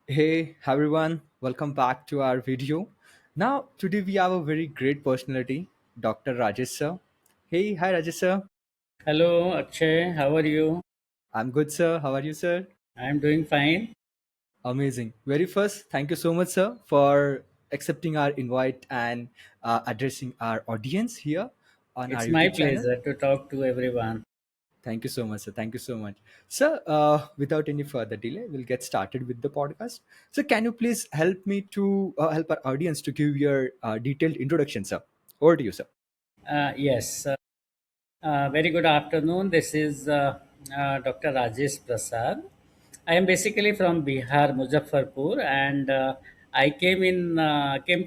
Hey everyone, welcome back to our video. Now, today we have a very great personality, Dr. Rajesh sir. Hey, hi Rajesh sir. Hello, Akshay. How are you? I'm good, sir. How are you, sir? I'm doing fine. Amazing. Very first, thank you so much, sir, for accepting our invite and addressing our audience here on our It's my YouTube channel. pleasure to talk to everyone. Thank you so much, sir. Thank you so much. Sir, without any further delay, we'll get started with the podcast. So, can you please help me to help our audience to give your detailed introduction, sir? Over to you, sir. Yes, very good afternoon. This is Dr. Rajesh Prasad. I am basically from Bihar, Muzaffarpur, and I came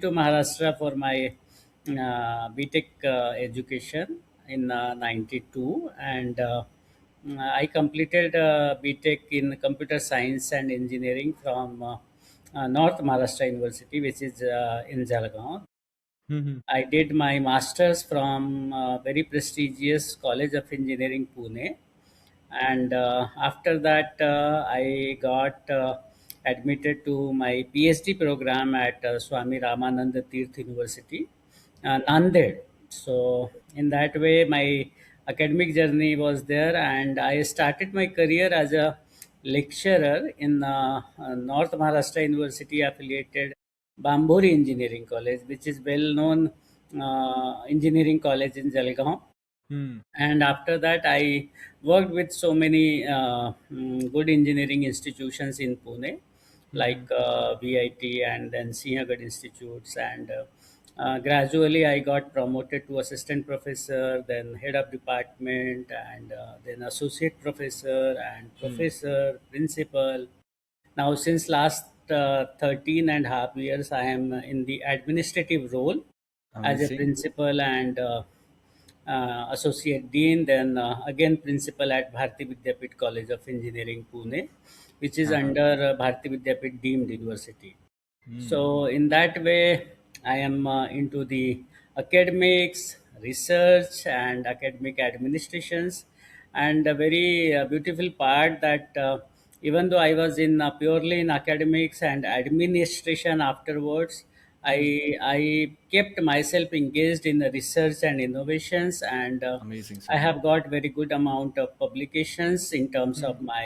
to Maharashtra for my BTech education in '92, and I completed BTech in Computer Science and Engineering from North Maharashtra University, which is in Jalgaon. Mm-hmm. I did my master's from very prestigious College of Engineering, Pune, and after that I got admitted to my PhD program at Swami Ramananda Tirth University, Nanded. So in that way, my academic journey was there, and I started my career as a lecturer in North Maharashtra University affiliated Bamburi Engineering College, which is well known engineering college in Jalgaon. Hmm. And after that, I worked with so many good engineering institutions in Pune, like Mm-hmm. VIT and then Sinhagad institutes. And gradually, I got promoted to assistant professor, then head of department, and then associate professor and Hmm. professor, principal. Now, since last 13 and a half years, I am in the administrative role as a Amazing. principal and associate dean, then again principal at Bharati Vidyapeeth College of Engineering, Pune, which is Uh-huh. under Bharati Vidyapeeth deemed university. Hmm. So in that way, I am into the academics, research, and academic administrations. And a very beautiful part that even though I was in purely in academics and administration afterwards, Hmm. I kept myself engaged in the research and innovations, and Amazing, I sir. have got very good amount of publications in terms Hmm. of my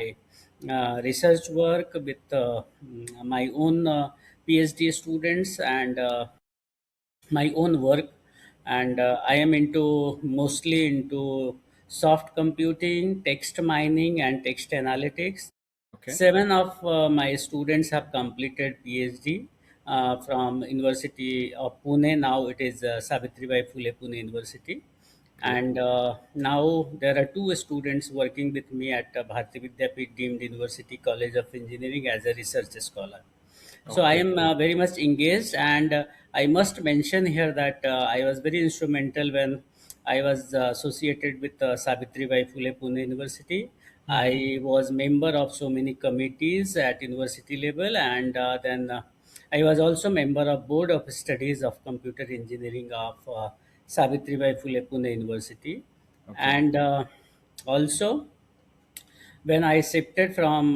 research work with my own PhD students and my own work. And I am into mostly into soft computing, text mining, and text analytics. Okay. Seven of my students have completed PhD from University of Pune. Now it is Savitribai Phule Pune University. Great. And now there are two students working with me at Bharati Vidyapeeth deemed University College of Engineering as a research scholar. So I Okay. am very much engaged, and I must mention here that I was very instrumental when I was associated with Savitribai Phule Pune University. Hmm. I was member of so many committees at university level, and then I was also member of board of studies of computer engineering of Savitribai Phule Pune University, Okay. and also when I shifted from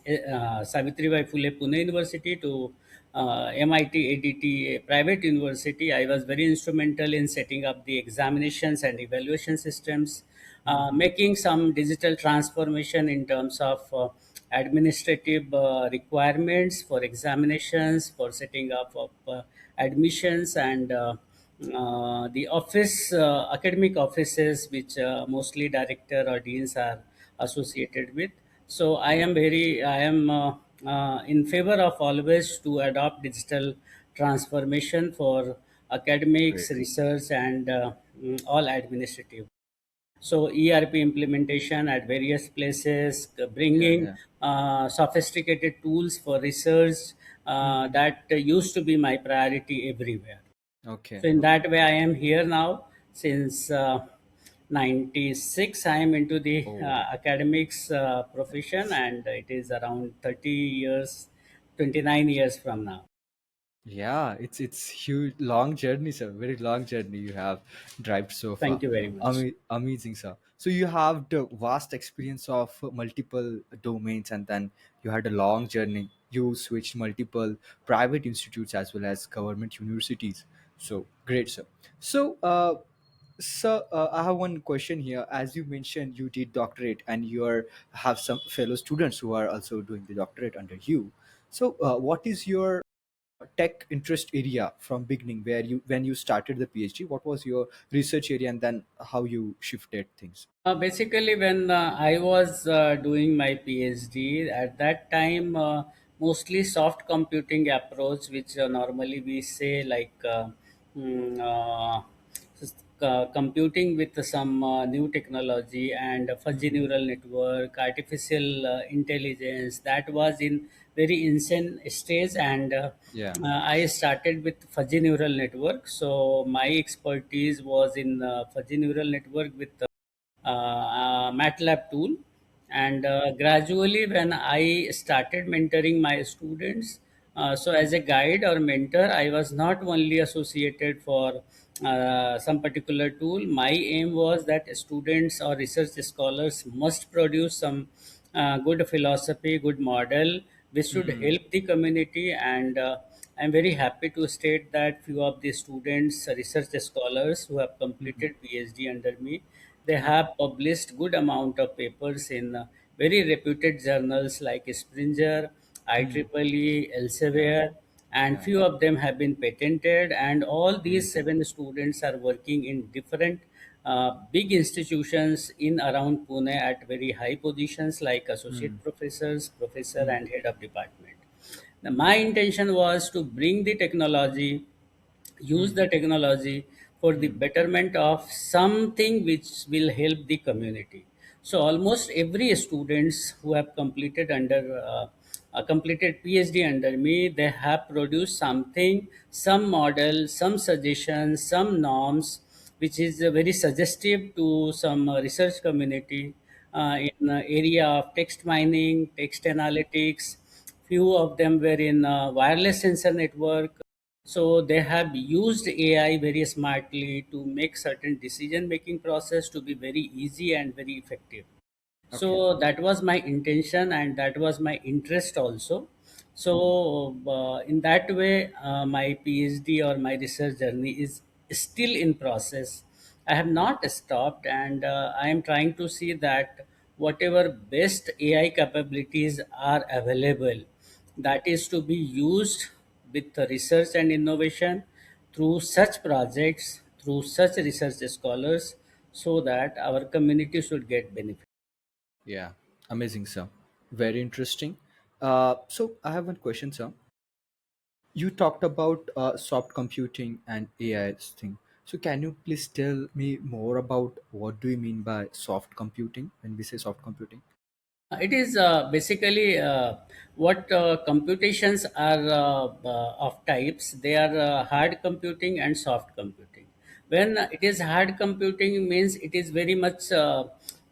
Savitribai Phule Pune University to MIT ADT, a private university, I was very instrumental in setting up the examinations and evaluation systems, Hmm. making some digital transformation in terms of administrative requirements for examinations, for setting up of admissions, and the office academic offices which mostly director or deans are associated with. So I am in favor of always to adopt digital transformation for academics, Great. research, and all administrative. So ERP implementation at various places, Yeah. bringing Yeah. sophisticated tools for research, Hmm. that used to be my priority everywhere. Okay. So in Okay. that way, I am here now since 96. I am into the Oh. academics profession, and it is around 30 years, 29 years from now. Yeah, it's huge, long journey, sir. Very long journey you have drive so Thank far. you very much. Amazing, sir. So you have the vast experience of multiple domains, and then you had a long journey. You switched multiple private institutes as well as government universities. So great, sir. So, I have one question here. As you mentioned, you did doctorate, and you are have some fellow students who are also doing the doctorate under you. So, what is your tech interest area from beginning, where you when you started the PhD? What was your research area, and then how you shifted things? Basically, when I was doing my PhD, at that time, mostly soft computing approach, which normally we say like mm, uh, computing with some new technology and fuzzy Hmm. neural network, artificial intelligence, that was in very insane stage. And Yeah. I started with fuzzy neural network. So my expertise was in fuzzy neural network with MATLAB tool. And gradually, when I started mentoring my students, so as a guide or mentor, I was not only associated for some particular tool. My aim was that students or research scholars must produce some good philosophy, good model, which should Hmm. help the community. And I'm very happy to state that few of the students, research scholars who have Hmm. completed PhD under me, they have Okay. published good amount of papers in very reputed journals like Springer, Hmm. IEEE, Yeah. Elsevier, and Yeah. few of them have been patented. And all these Amazing. seven students are working in different big institutions in around Pune at very high positions like Hmm. associate professors, professor, Hmm. and head of department. Now, my intention was to bring the technology, use Hmm. the technology for the Hmm. betterment of something which will help the community. So almost every students who have completed under completed PhD under me, they have produced something, some model, some suggestions, some norms, which is very suggestive to some research community in area of text mining, text analytics. Few of them were in wireless sensor network. So they have used AI very smartly to make certain decision making process to be very easy and very effective. Okay. So that was my intention and that was my interest also. So in that way, my PhD or my research journey is still in process. I have not stopped, and I am trying to see that whatever best AI capabilities are available, that is to be used with the research and innovation through such projects, through such research scholars, so that our community should get benefit. Yeah. Amazing, sir. Very interesting. So I have one question, sir. You talked about soft computing and AI thing. So can you please tell me more about what do you mean by soft computing when we say soft computing? It is basically what computations are of types. They are hard computing and soft computing. When it is hard computing, means it is very much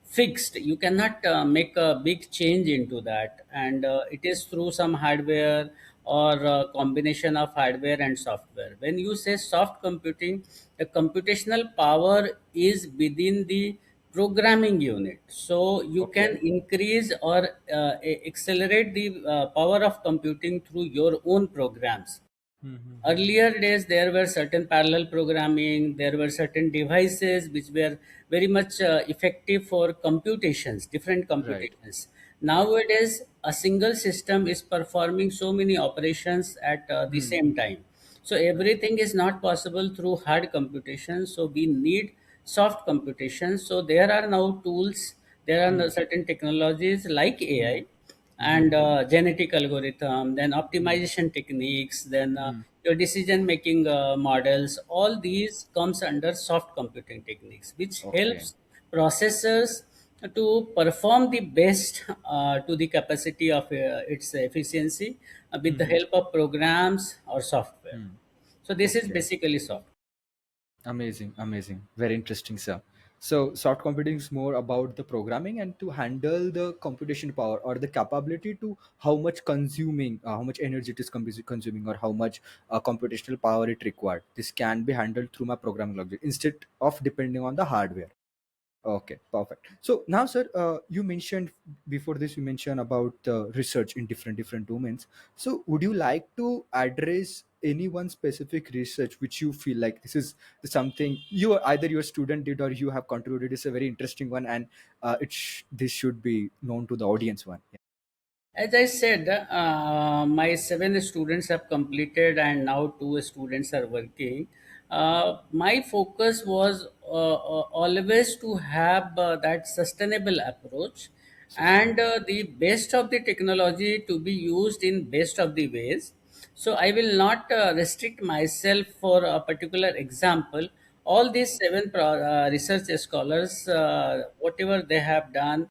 fixed. You cannot make a big change into that, and it is through some hardware or combination of hardware and software. When you say soft computing, the computational power is within the programming unit, so you can Okay. increase or accelerate the power of computing through your own programs. Mm-hmm. Earlier days, there were certain parallel programming, there were certain devices which were very much effective for computations, different Right. computations. Right. Nowadays, a single system is performing so many operations at the Hmm. same time. So Right. everything is not possible through hard computation. So we need soft computation. So there are now tools, there are Hmm. certain technologies like Hmm. AI Mm-hmm. and genetic algorithm, then Hmm. optimization techniques, then Hmm. your decision making models. All these comes under soft computing techniques, which Okay. helps processors to perform the best to the capacity of its efficiency with the Mm-hmm. help of programs or software. Hmm. So this is Okay. basically soft. Amazing. Amazing. Very interesting, sir. So short computing is more about the programming and to handle the computation power or the capability to how much consuming, how much energy it is consuming, or how much computational power it required. This can be handled through my programming logic instead of depending on the hardware. Okay, perfect. So now, sir, you mentioned before this, you mentioned about research in different domains. So, would you like to address any one specific research which you feel like this is something you either your student did or you have contributed? It's a very interesting one, and this should be known to the audience. One. As I said, my seven students have completed, and now two students are working. My focus was always to have that sustainable approach and Sustainable. the best of the technology to be used in best of the ways. So I will not restrict myself for a particular example. All these seven research scholars, whatever they have done,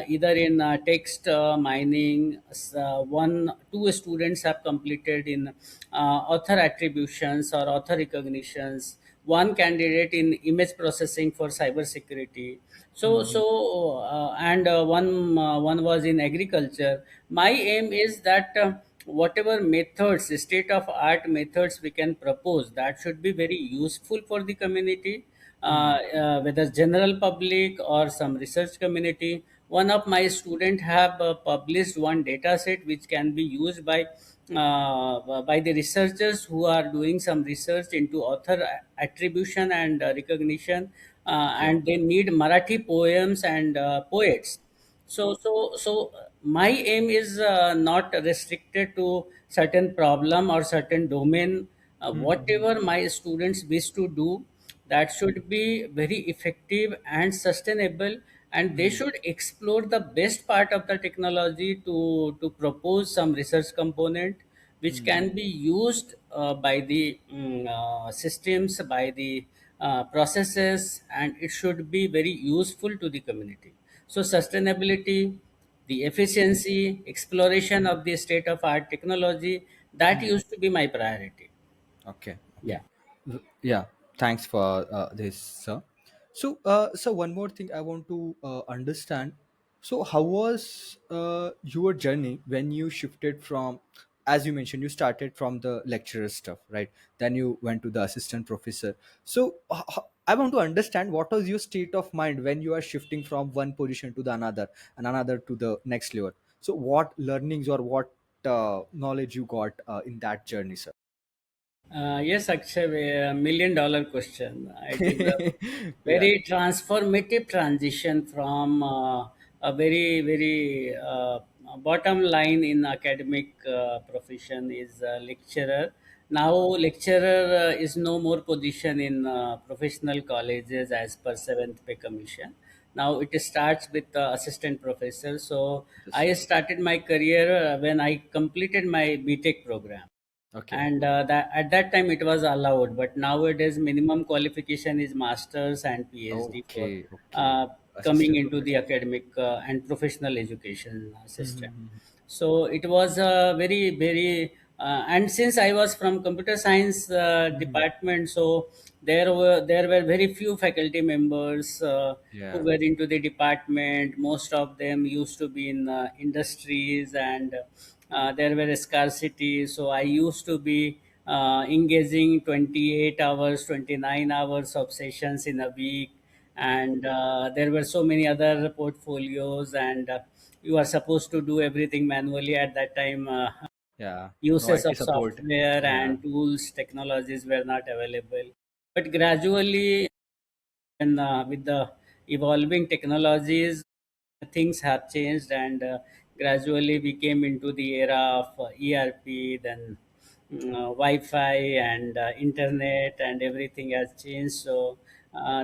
either in text mining, one two students have completed in author attributions or author recognitions, one candidate in image processing for cybersecurity. And one was in agriculture. My aim is that whatever methods, state of art methods we can propose, that should be very useful for the community, whether general public or some research community. One of my student have published one data set which can be used by the researchers who are doing some research into author attribution and recognition, Okay. and they need Marathi poems and poets. So my aim is not restricted to certain problem or certain domain. Whatever my students wish to do, that should be very effective and sustainable, and they should explore the best part of the technology to propose some research component which can be used by the systems, by the processes, and it should be very useful to the community. So sustainability, the efficiency, exploration of the state of art technology, that used to be my priority. Okay, Yeah. okay. Yeah, thanks for this, sir. So, so one more thing I want to understand. So, how was your journey when you shifted from, as you mentioned, you started from the lecturer stuff, right? Then you went to the assistant professor. So, I want to understand what was your state of mind when you are shifting from one position to the another and another to the next level. So, what learnings or what knowledge you got in that journey, sir? Yes, actually, $1 million question. It is a Yeah. very transformative transition from a very bottom line in academic profession is lecturer. Now, lecturer is no more position in professional colleges as per seventh pay commission. Now it starts with assistant professor. So I Assistant. started my career when I completed my BTech program, Okay. and that at that time it was allowed, but nowadays minimum qualification is masters and PhD for Okay. Okay. uh, coming Assistant into the professor. academic and professional education system. Mm-hmm. So it was very and since I was from computer science Mm-hmm. department, so there were very few faculty members who Yeah. were into the department. Most of them used to be in industries, and there were scarcity. So I used to be engaging 28 hours, 29 hours of sessions in a week, and there were so many other portfolios, and you are supposed to do everything manually at that time. Yeah. No Uses IT of support. software Yeah. and tools, technologies were not available. But gradually, and with the evolving technologies, things have changed, and gradually we came into the era of ERP, then Wi-Fi and internet, and everything has changed. So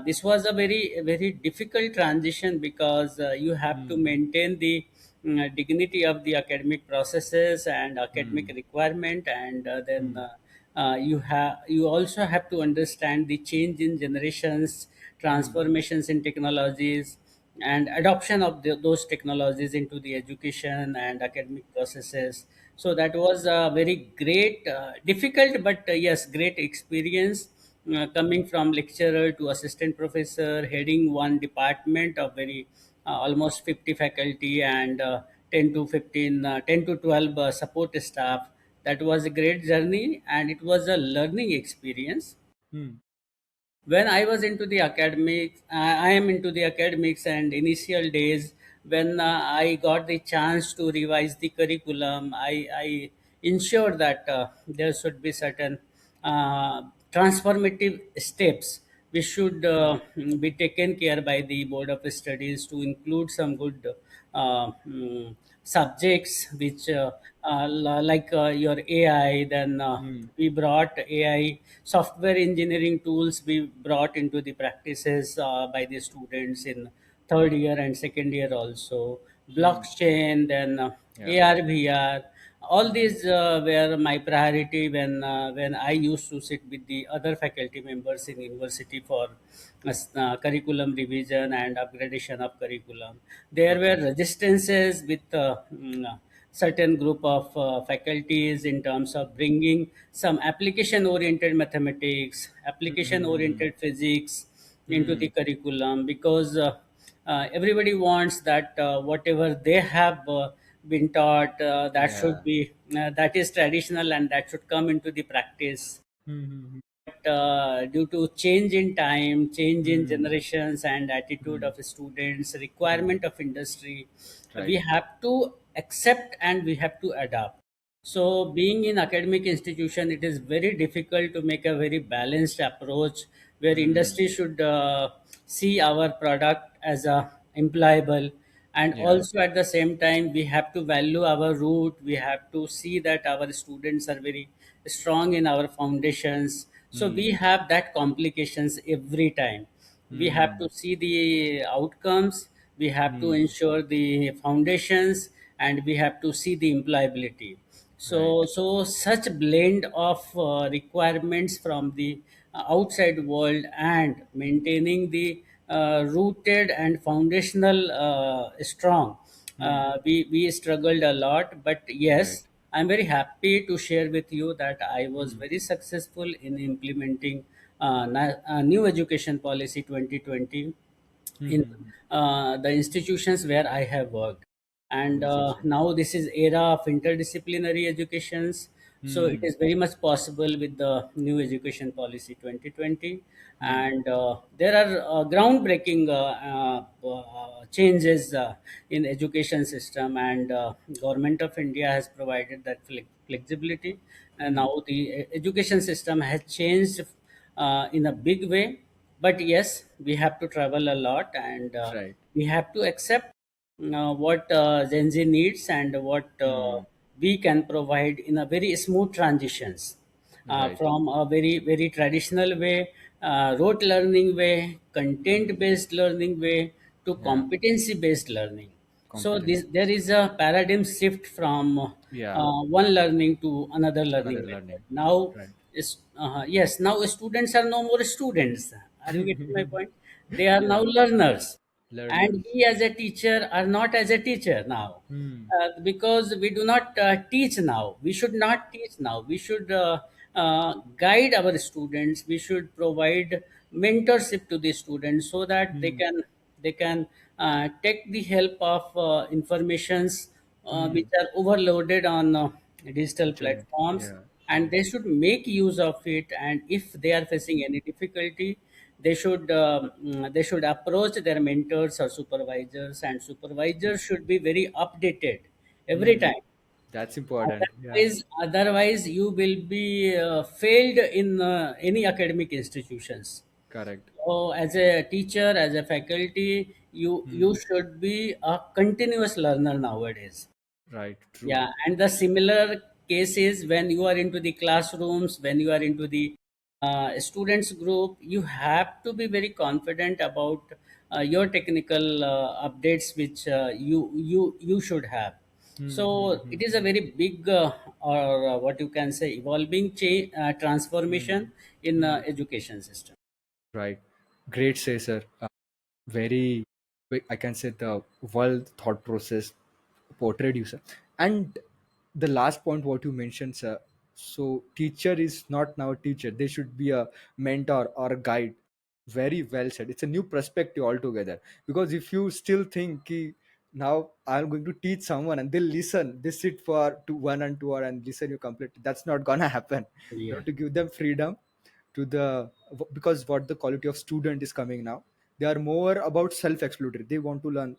this was a very difficult transition, because you have to Mm. maintain the dignity of the academic processes and academic Mm. requirement, and then Mm. you also have to understand the change in generations, Mm. transformations in technologies, and adoption of those technologies into the education and academic processes. So that was a very great difficult, but yes, great experience. coming from lecturer to assistant professor, heading one department of very almost 50 faculty and 10 to 15, 10 to 12 support staff. That was a great journey and it was a learning experience. Hmm. When I was into the academics, I am into the academics and initial days when I got the chance to revise the curriculum, I ensured that there should be certain transformative steps which should be taken care by the board of studies to include some good subjects which like your AI, then Hmm. we brought AI software engineering tools we brought into the practices by the students in third year and second year also. Hmm. Blockchain, then Yeah. AR, VR. All these were my priority when I used to sit with the other faculty members in university for curriculum revision and upgradation of curriculum. There were Okay. resistances with certain group of faculties in terms of bringing some application oriented mathematics, application Hmm. oriented physics into Hmm. the curriculum, because everybody wants that whatever they have been taught, that should Yeah. be that is traditional and that should come into the practice. Hmm. Due to change in time, change in Hmm. generations, and attitude Hmm. of students, Hmm. requirement of industry, we Right. have to accept and we have to adapt. So, being in academic institution, it is very difficult to make a very balanced approach where Hmm. industry should see our product as a employable, and Yeah. also at the same time we have to value our root. We have to see that our students are very strong in our foundations, so we Hmm. have that complications every time. We have Hmm. to see the outcomes, we have to Hmm. ensure the foundations, and we have to see the employability. Right. So such blend of requirements from the outside world and maintaining the rooted and foundational strong, Hmm. we struggled a lot, but Right. yes, I'm very happy to share with you that I was Hmm. very successful in implementing new education policy 2020 Hmm. in Hmm. the institutions where I have worked. And That's excellent. now this is era of interdisciplinary educations. So it Hmm. is very much possible with the new education policy 2020. Hmm. And there are groundbreaking changes in education system, and government of India has provided that flexibility. And Hmm. now the education system has changed in a big way, but yes, we have to travel a lot, and Right. we have to accept what Gen Z needs and what Hmm. we can provide in a very smooth transitions Right. from a very traditional way, rote learning way, content Hmm. based learning way, to Yeah. competency based learning. So Competence. there is a paradigm shift from Yeah. one learning to another learning Another method. learning. Now, Right. yes, now students are no more students. Are you getting my point? They are now Yeah. learners, and Learners. we as a teacher are not as a teacher now, Hmm. because we do not teach now. We should not teach now. We should guide our students. We should provide mentorship to the students so that Hmm. they can take the help of informations which Hmm. are overloaded on digital Internet. platforms, Yeah. and Yeah. they should make use of it. And if they are facing any difficulty, they should approach their mentors or supervisors, and supervisors should be very updated every Hmm. time. That's important. Yeah. Otherwise, you will be failed in any academic institutions. Correct. So, as a teacher, as a faculty, you Hmm. should be a continuous learner nowadays. Right. True. Yeah, and the similar cases when you are into the classrooms, when you are into the students group, you have to be very confident about your technical updates, which you should have. Hmm. Hmm. So Hmm. it is a Hmm. very big or what you can say evolving change Hmm. transformation in Hmm. education system. Right. Great say, sir. Very, I can say the world thought process portrayed you, sir. And the last point, what you mentioned, sir. So teacher is not now a teacher, they should be a mentor or a guide. Very well said. It's a new perspective altogether. Because if you still think ki, now I'm going to teach someone and they'll listen, they sit for 1 and 2 hours and listen you completely, that's not gonna happen. You Yeah. have to give them freedom to the, because what the quality of student is coming now, they are more about self exploratory, they want to learn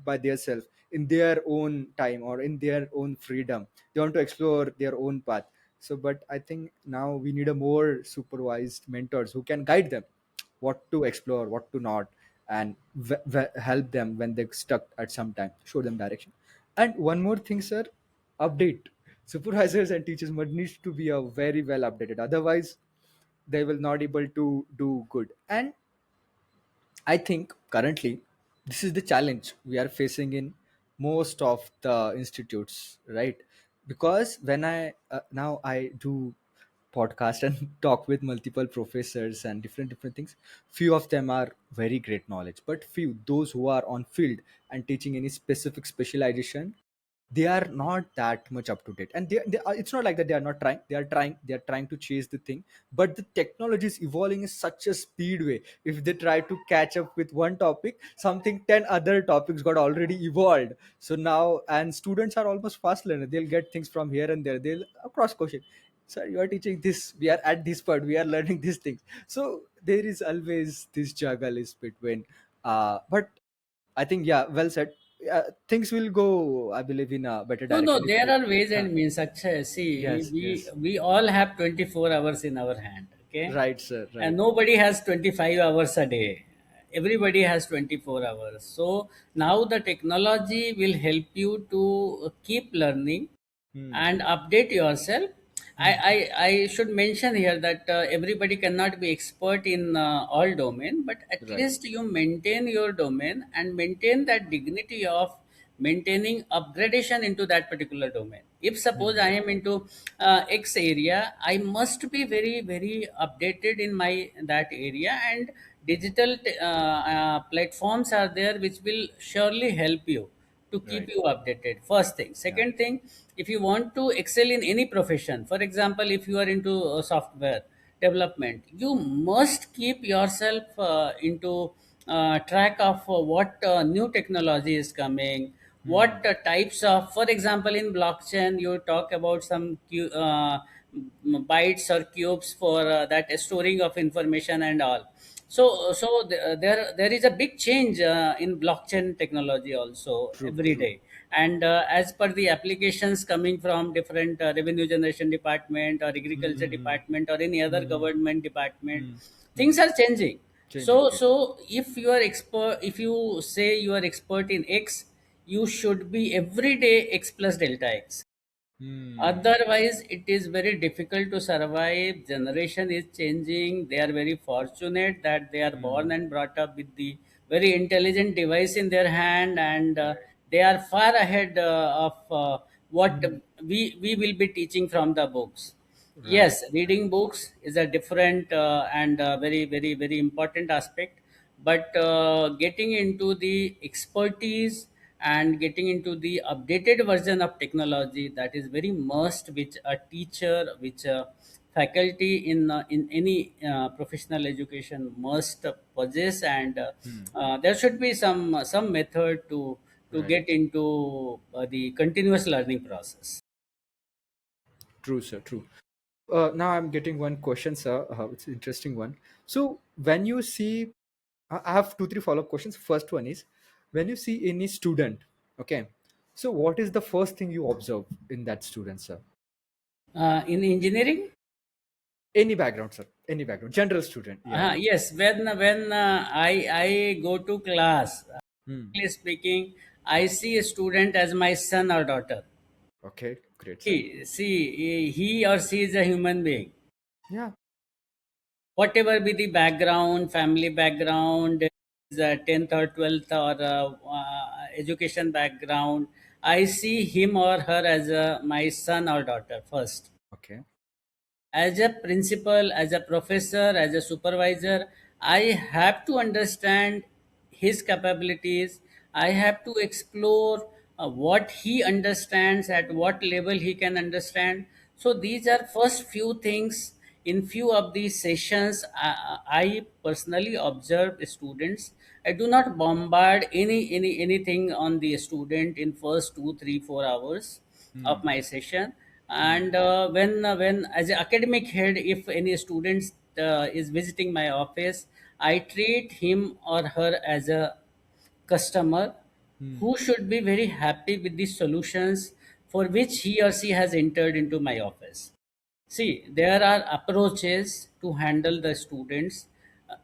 by themselves in their own time or in their own freedom, they want to explore their own path. So but I think now we need a more supervised mentors who can guide them what to explore, what to not, and help them when they're stuck at some time, show them direction. And one more thing, sir, update. Supervisors and teachers must need to be a very well updated, otherwise they will not able to do good. And I think currently this is the challenge we are facing in most of the institutes, right? Because when I now I do podcast and talk with multiple professors and different things, few of them are very great knowledge, but few those who are on field and teaching any specific specialization, they are not that much up to date. And they are, it's not like that they are not trying, they are trying to chase the thing, but the technology is evolving in such a speed way. If they try to catch up with one topic, something 10 other topics got already evolved. So now, and students are almost fast learner, they'll get things from here and there, they'll cross question, sir you are teaching this, we are at this part, we are learning these things. So there is always this juggle is between but I think, yeah, well said. Things will go, I believe, in a better No, no, direction if there we. are ways Huh. and means. Akshay, see, Yes, we yes. we all have 24 hours in our hand, okay? Right, sir. And Right. nobody has 25 hours a day. Everybody has 24 hours. So now the technology will help you to keep learning Hmm. and update yourself. Hmm. I should mention here that everybody cannot be expert in all domain, but at Right. least you maintain your domain and maintain that dignity of maintaining upgradation into that particular domain. If suppose Hmm. I am into X area, I must be very very updated in my that area, and digital platforms are there which will surely help you to keep Right. you updated. First thing. Yeah. Second thing, if you want to excel in any profession, for example, if you are into software development, you must keep yourself into track of what new technology is coming, Hmm. what types of, for example, in blockchain you talk about some bytes or cubes for that storing of information and all. There is a big change in blockchain technology also True. every True. day. And as per the applications coming from different revenue generation department or Hmm. agriculture Hmm. Hmm. department or any other Hmm. government department, Hmm. Hmm. things are changing. Changing. So if you are expert, if you say you are expert in X, you should be every day X plus delta X. Hmm. Otherwise, it is very difficult to survive. Generation is changing. They are very fortunate that they are born Hmm. and brought up with the very intelligent device in their hand, and Right. they are far ahead of what Hmm. we will be teaching from the books. Right. Yes, reading books is a different and very very very important aspect, but getting into the expertise and getting into the updated version of technology, that is very must, which a teacher, which a faculty in any professional education must possess. And Hmm. there should be some method to Right. get into the continuous learning process. True, sir. True. Now I'm getting one question, sir. It's an interesting one. So when you see, I have two, three follow-up questions. First one is, when you see any student, okay, so what is the first thing you observe in that student, sir? In engineering. Any background, sir. Any background. General student. Yeah, yeah. Yes, when I go to class, Hmm. frankly speaking, I see a student as my son or daughter. Okay, great, sir. He or she is a human being. Yeah. Whatever be the background, family background, is 10th or 12th or education background, I see him or her as my son or daughter first. Okay. As a principal, as a professor, as a supervisor, I have to understand his capabilities. I have to explore what he understands, at what level he can understand, So these are first few things in few of these sessions. I personally observe students. I do not bombard anything on the student in first 2 3 4 hours of Hmm. my session. Hmm. And when as an academic head, if any student is visiting my office, I treat him or her as a customer Hmm. who should be very happy with the solutions for which he or she has entered into my office. See, there are approaches to handle the students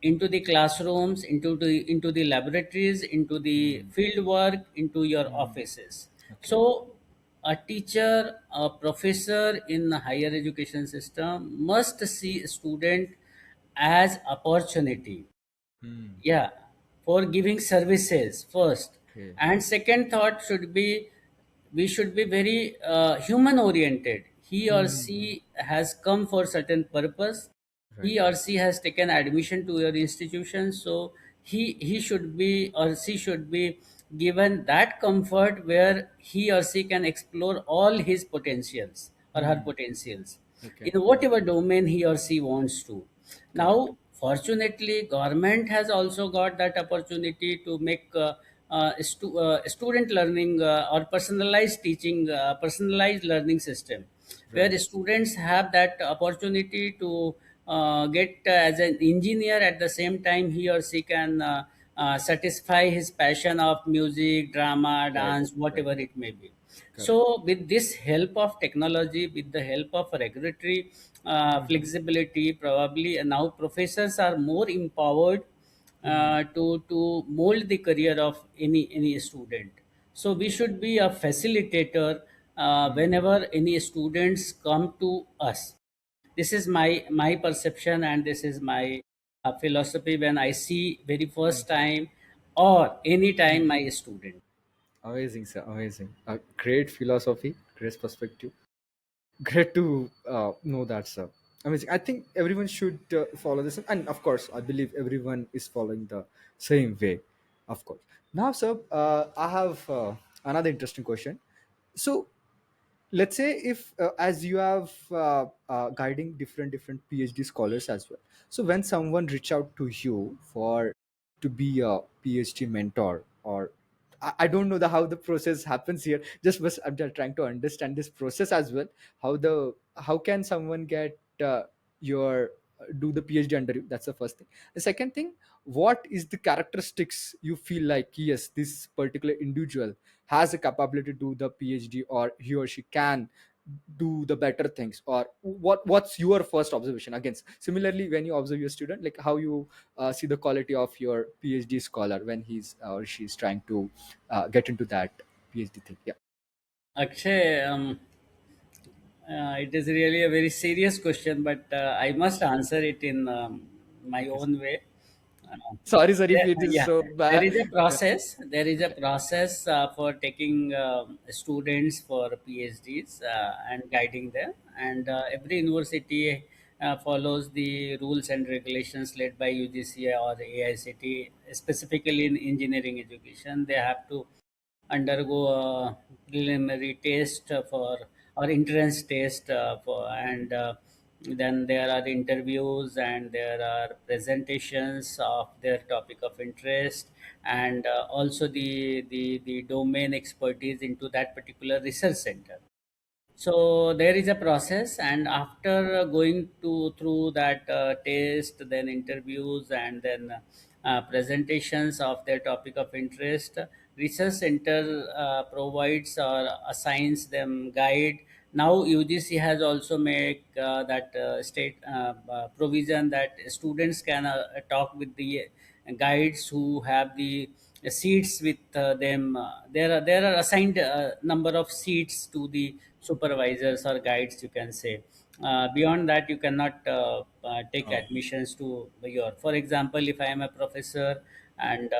into the classrooms, into the laboratories, into the Hmm. field work, into your Hmm. offices. Okay. So, a teacher, a professor in the higher education system must see a student as opportunity. Hmm. Yeah, for giving services first. Okay. And second thought should be, we should be very human oriented. He or Hmm. she has come for certain purpose. Right. He or she has taken admission to your institution, so he should be or she should be given that comfort where he or she can explore all his potentials or her Hmm. potentials Okay. in whatever domain he or she wants to. Correct. Now, fortunately, government has also got that opportunity to make student learning or personalized teaching, personalized learning system, where Right. students have that opportunity to get as an engineer. At the same time, he or she can satisfy his passion of music, drama, Right. dance, Right. whatever it may be. Correct. So, with this help of technology, with the help of regulatory Hmm. flexibility, probably now professors are more empowered Hmm. to mold the career of any student. So we should be a facilitator Hmm. whenever any students come to us. This is my perception, and this is my philosophy when I see very first time or any time Hmm. my student. Amazing, sir. Amazing. Great philosophy, great perspective. Great to know that, sir. Amazing. I think everyone should follow this, and of course, I believe everyone is following the same way. Of course. Now, sir, I have another interesting question. So, let's say if as you have guiding different PhD scholars as well, so when someone reach out to you for to be a PhD mentor, or I don't know how the process happens here, I'm just trying to understand this process as well. How can someone get your do the PhD under you? That's the first thing. The second thing, what is the characteristics you feel like, yes, this particular individual has a capability to do the PhD, or he or she can do the better things, or what's your first observation? Again, similarly, when you observe your student, like how you see the quality of your PhD scholar when he's or she's trying to get into that PhD thing. Yeah. Akshay, it is really a very serious question, but I must answer it in my Okay. own way. Uh, Sorry if it is yeah, so there bad. is a Yeah. process. There is a Okay. process for taking students for PhDs and guiding them, and every university follows the rules and regulations led by UGC or AICT, specifically in engineering education. They have to undergo a preliminary test for or entrance test for, and then there are interviews and there are presentations of their topic of interest, and also the domain expertise into that particular research center. So there is a process, and after going to through that test, then interviews, and then presentations of their topic of interest, research center provides or assigns them guide. Now UGC has also made that state provision that students can talk with the guides who have the seats with them. There are assigned number of seats to the supervisors or guides, you can say. Beyond that, you cannot take Oh. admissions to your. For example, if I am a professor and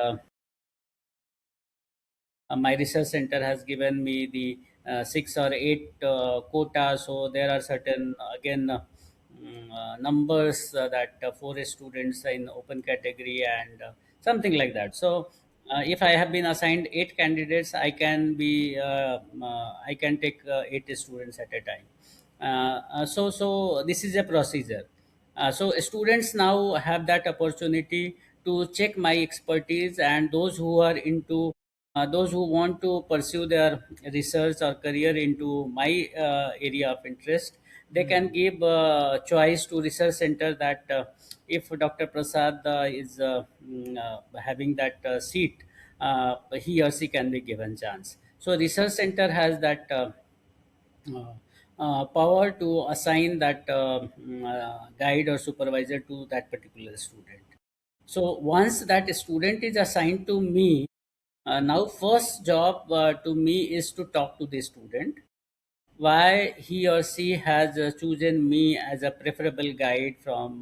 my research center has given me the 6 or 8 quota, so there are certain again numbers that for students in open category and something like that. So if I have been assigned 8 candidates, I can take 8 students at a time. So this is a procedure. So students now have that opportunity to check my expertise, and those who are into those who want to pursue their research or career into my area of interest, they can Hmm. give choice to research center that if Dr. Prasad is having that seat, he or she can be given chance. So research center has that uh, power to assign that guide or supervisor to that particular student. So once that student is assigned to me, now first job to me is to talk to the student why he or she has chosen me as a preferable guide from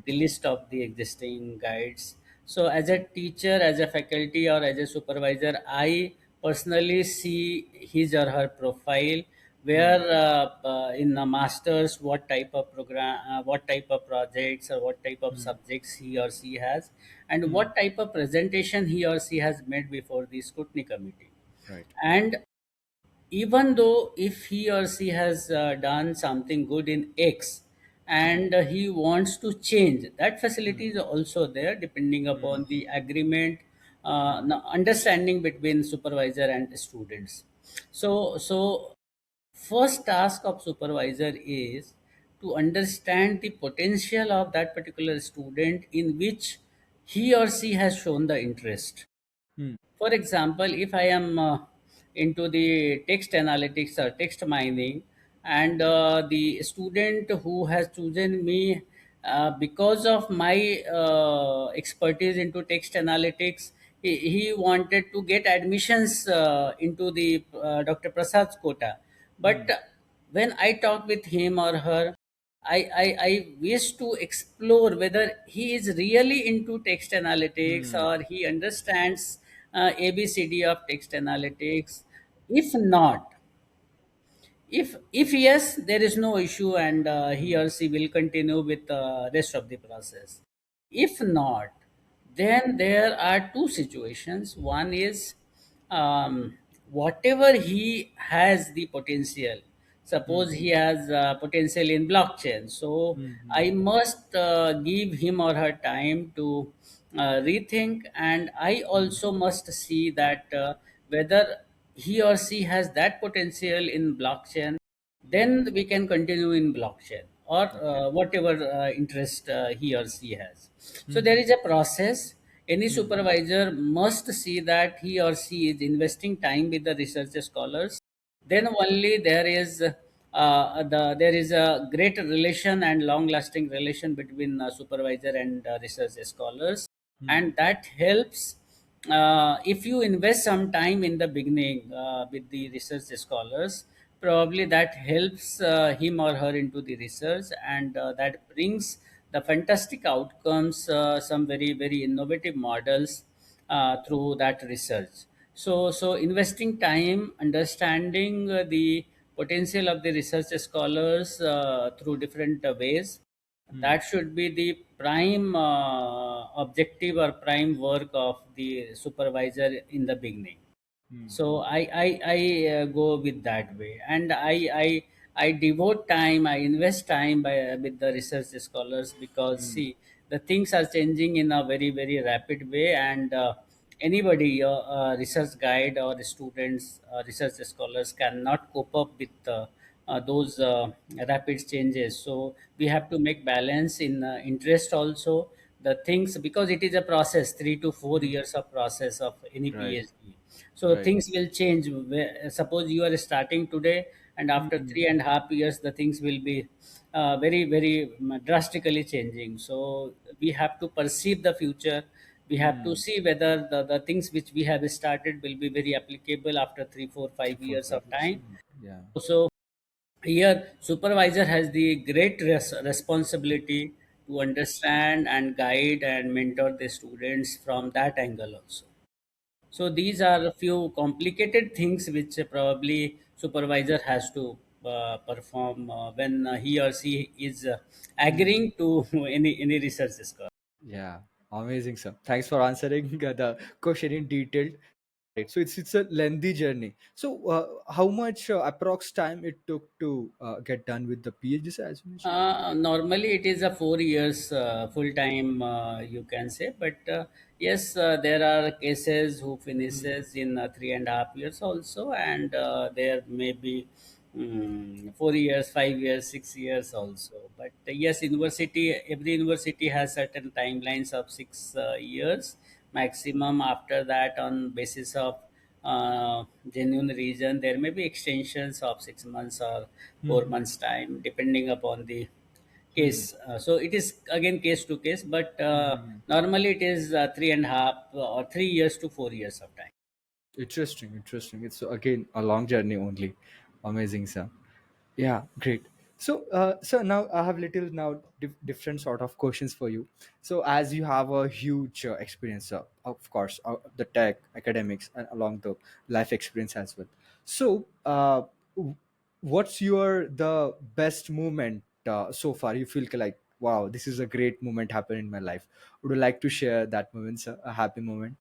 the list of the existing guides. So, as a teacher, as a faculty, or as a supervisor, I personally see his or her profile. Where Hmm. in the masters, what type of program, what type of projects, or what type of Hmm. subjects he or she has, and Hmm. what type of presentation he or she has made before the scrutiny committee. Right. And even though if he or she has done something good in X and he wants to change, that facility is also there depending upon the agreement, understanding between supervisor and students. So first task of supervisor is to understand the potential of that particular student in which he or she has shown the interest. Hmm. For example, if I am into the text analytics or text mining, and the student who has chosen me because of my expertise into text analytics, he wanted to get admissions into the Dr. Prasad's quota. But Hmm. when I talk with him or her, I wish to explore whether he is really into text analytics Hmm. or he understands ABCD of text analytics. If not, if yes, there is no issue, and he Hmm. or she will continue with the rest of the process. If not, then there are two situations. One is whatever he has the potential. Hmm. Suppose he has potential in blockchain, so Hmm. I Hmm. must give him or her time to rethink, and I Hmm. also must see that whether he or she has that potential in blockchain, then we can continue in blockchain or Okay. whatever interest he or she has. So there Hmm. is a process. Any Hmm. supervisor must see that he or she is investing time with the research scholars. Then only there is a great relation and long lasting relation between supervisor and research scholars, Hmm. and that helps if you invest some time in the beginning with the research scholars. Probably that helps him or her into the research, and that brings the fantastic outcomes, some very very innovative models through that research. So investing time, understanding the potential of the research scholars through different ways, Hmm. that should be the prime objective or prime work of the supervisor in the beginning. Hmm. So I go with that way, and I devote time, I invest time with the research scholars, because Hmm. see, the things are changing in a very very rapid way, and anybody research guide or students research scholars cannot cope up with those rapid changes. So we have to make balance in interest also, the things, because it is a process, 3 to 4 Hmm. years of process of any Right. PhD. So Right. things will change. Suppose you are starting today, and after Hmm. 3.5 years, the things will be very, very drastically changing. So we have to perceive the future. We have to Hmm. see whether the things which we have started will be very applicable after 3, 4, 5 years 4, 5 years. of time. Hmm. Yeah. So here, supervisor has the great responsibility to understand and guide and mentor the students from that angle also. So these are a few complicated things which probably supervisor has to perform when he or she is Hmm. agreeing to any research scholar. Yeah. Amazing, sir. Thanks for answering the question in detail. Right. So it's a lengthy journey. So how much approx time it took to get done with the PhD, sir, as you mentioned? Normally, it is a 4 years full time, you can say. But yes, there are cases who Mm-hmm. finishes in 3.5 years also, and there may be 4 years, 5 years, 6 years also. But yes, university every university has certain timelines of 6 years maximum. After that, on basis of genuine reason, there may be extensions of 6 months or 4 months time, depending upon the Hmm. case. So it is again case to case, but Hmm. normally it is 3.5 or 3 years to 4 years of time. Interesting, interesting. It's again a long journey only. Amazing, sir. Yeah, great. So, so now I have little now different sort of questions for you. So, as you have a huge experience, of course, the tech, academics, and along the life experience as well. So, w- what's your the best moment so far? You feel like, wow, this is a great moment happened in my life. Would you like to share that moment, sir? A happy moment?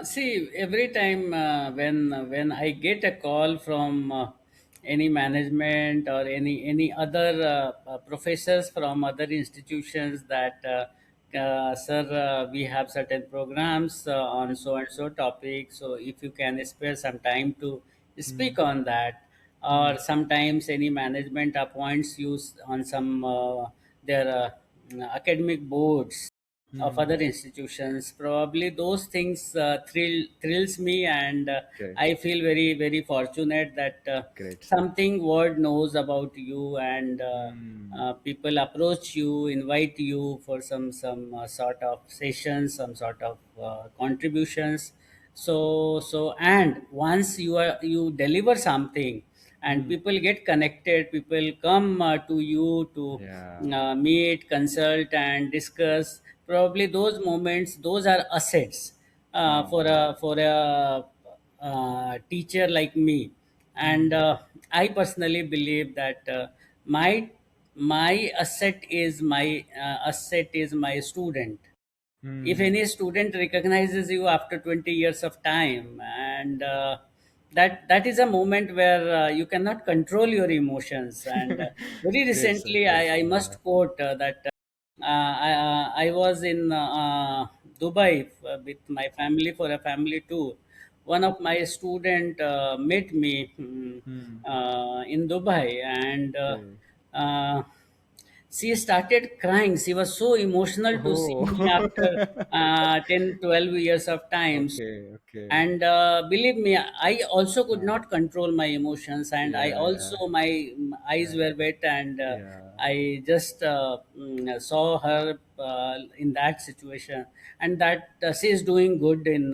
See, every time when I get a call from any management or any other professors from other institutions that sir, we have certain programs on so and so topic, so if you can spare some time to Hmm. speak on that, Hmm. or sometimes any management appoints you on some their academic boards of Hmm. other institutions. Probably those things thrills me, and Great, I feel very fortunate that great, sir. something world knows about you, and Hmm. people approach you, invite you for some sort of sessions, some sort of contributions. So and once you deliver something and Hmm. people get connected, people come to you to Yeah. meet, consult, and discuss. Probably those moments, those are assets Oh. for a teacher like me. And Hmm. I personally believe that my asset is my student. If Hmm. any student recognizes you after 20 years of time, and that is a moment where you cannot control your emotions. And very Great, sir. recently, Great. I Yeah. must quote that I was in Dubai with my family for a family tour. One of my student met me Hmm. in Dubai, and Okay. uh, she started crying. She was so emotional to see Oh. me after 10, 12 years of times. Okay. Okay. And believe me, I also could Uh, not control my emotions, and I yeah. Yeah. also, my eyes Yeah. were wet, and Yeah. I just saw her in that situation, and that she is doing good in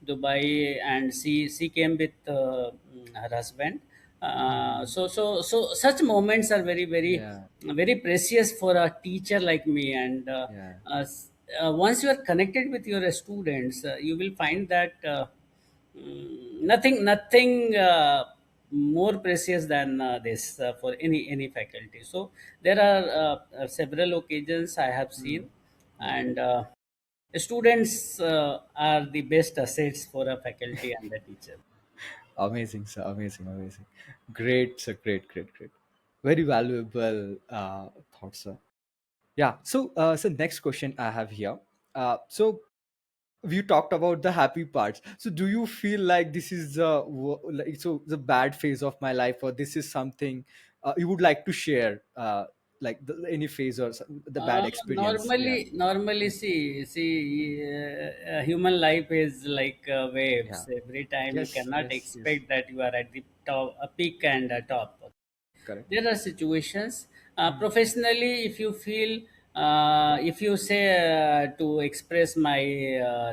Dubai, and she came with her husband. Hmm. So such moments are Yeah. very precious for a teacher like me. And Yeah. once you are connected with your students, you will find that nothing more precious than this for any faculty. So there are several occasions I have Hmm. seen, Yeah. and students are the best assets for a faculty and a teacher. Amazing, sir. Amazing. Amazing. Great, sir. Great. Great. Great. Very valuable thoughts, sir. Yeah. So, so next question I have here. So we talked about the happy parts. So do you feel like this is like so the bad phase of my life, or this is something you would like to share, like any phase or the bad experience? Yeah. Normally, human life is like Yeah. waves. Every time you Yes. cannot Yes. Yes. expect that you are at the top, a peak and a top. Correct. There are situations Hmm. professionally, if you feel if you say to express my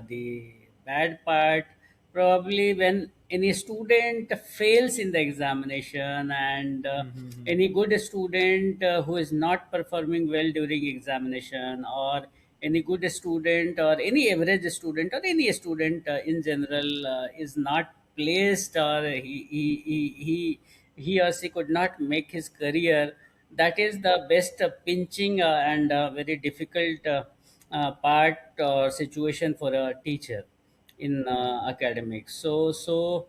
the bad part, probably when any student fails in the examination, and Hmm. any good student who is not performing well during examination, or any good student or any average student or any student in general is not placed, or he or she could not make his career. That is the best pinching and very difficult part or situation for a teacher. in academics. We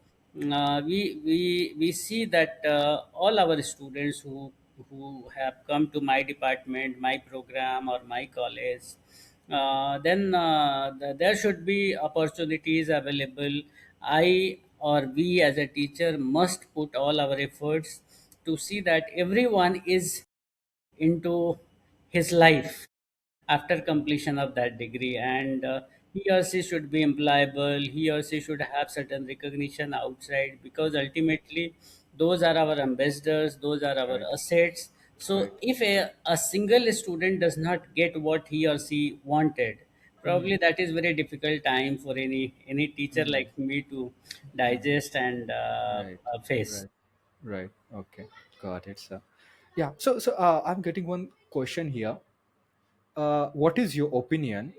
see that all our students who have come to my department, my program, or my college, there should be opportunities available. I or we as a teacher must put all our efforts to see that everyone is into his life after completion of that degree, and he or she should be employable, he or she should have certain recognition outside, because ultimately those are our ambassadors, those are our Right. assets. So Right. if a single student does not get what he or she wanted, Hmm. probably that is very difficult time for any teacher Hmm. like me to Hmm. digest and Right. face. Right. Right. Okay. Got it, sir. Yeah. I'm getting one question here. What is your opinion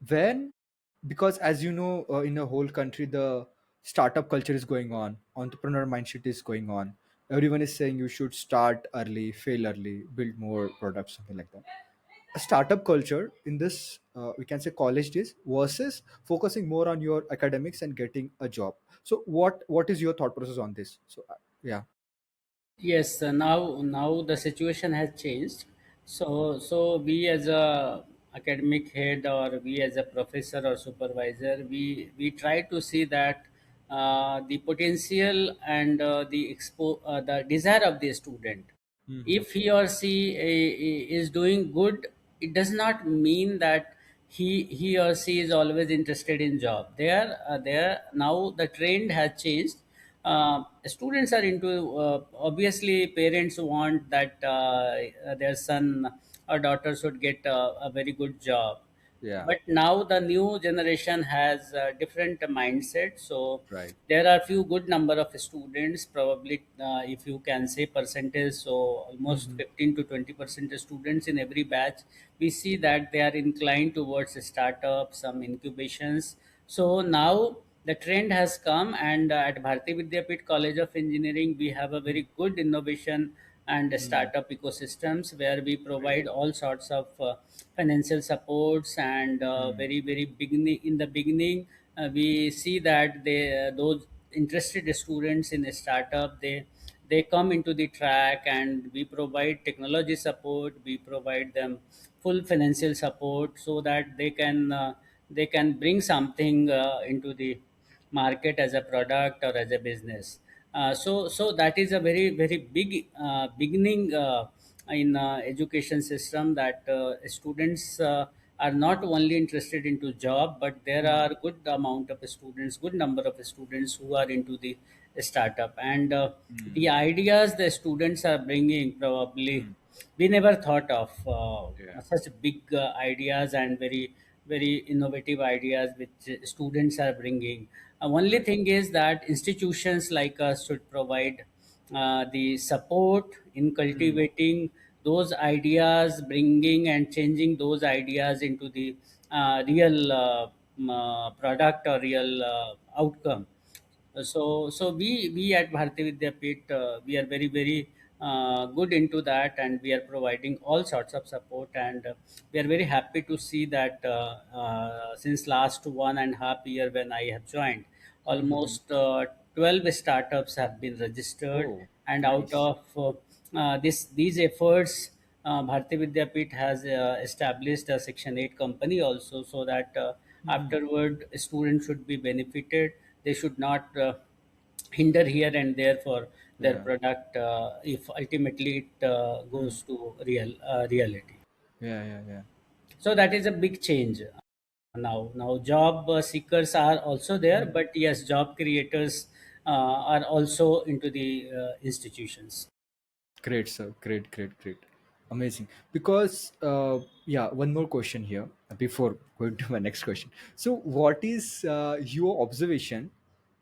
when, because as you know, in the whole country the startup culture is going on, entrepreneur mindset is going on, everyone is saying you should start early, fail early, build more products, something like that. A startup culture in this, we can say, college days versus focusing more on your academics and getting a job. So what is your thought process on this? Yeah. Yes, now the situation has changed. So we as a academic head, or we as a professor or supervisor, we try to see that the potential and the desire of the student. Hmm. If he or she is doing good, it does not mean that he or she is always interested in job. There now the trend has changed. Students are into, obviously parents want that their son or daughter should get a very good job, Yeah. but now the new generation has a different mindset. So Right. there are few good number of students, probably if you can say percentage, so almost Hmm. 15 to 20% students in every batch, we see that they are inclined towards startups, some incubations. So now the trend has come, and at Bharati Vidyapeeth College of Engineering we have a very good innovation and Hmm. startup ecosystems, where we Great. provide all sorts of financial supports, and Hmm. very beginning in the beginning, we see that those interested students in a startup, they come into the track, and we provide technology support, we provide them full financial support, so that they can bring something into the market as a product or as a business. So that is a very big beginning in education system, that students are not only interested into job, but there Hmm. are good amount of students, good number of students who are into the startup, and Hmm. the ideas the students are bringing, probably Hmm. we never thought of Yeah. such big ideas and very innovative ideas which students are bringing. Only Right. thing is that institutions like us should provide the support in Hmm. cultivating those ideas, bringing and changing those ideas into the real product or real outcome. So we at Bharati Vidyapeeth, we are very good into that, and we are providing all sorts of support, and we are very happy to see that since last 1.5 year when I have joined, Hmm. almost 12 startups have been registered, Oh, and out nice. of these efforts, Bharati Vidyapeeth has established a Section 8 company also, so that Hmm. afterward students should be benefited. They should not hinder here and there for their Yeah. product, if ultimately it Hmm. goes to reality. Yeah. Yeah. Yeah. So that is a big change. Now job seekers are also there, Hmm. but yes, job creators are also into the institutions. Great, sir. Great, great, great. Amazing. Because, yeah, one more question here before going to my next question. So, what is your observation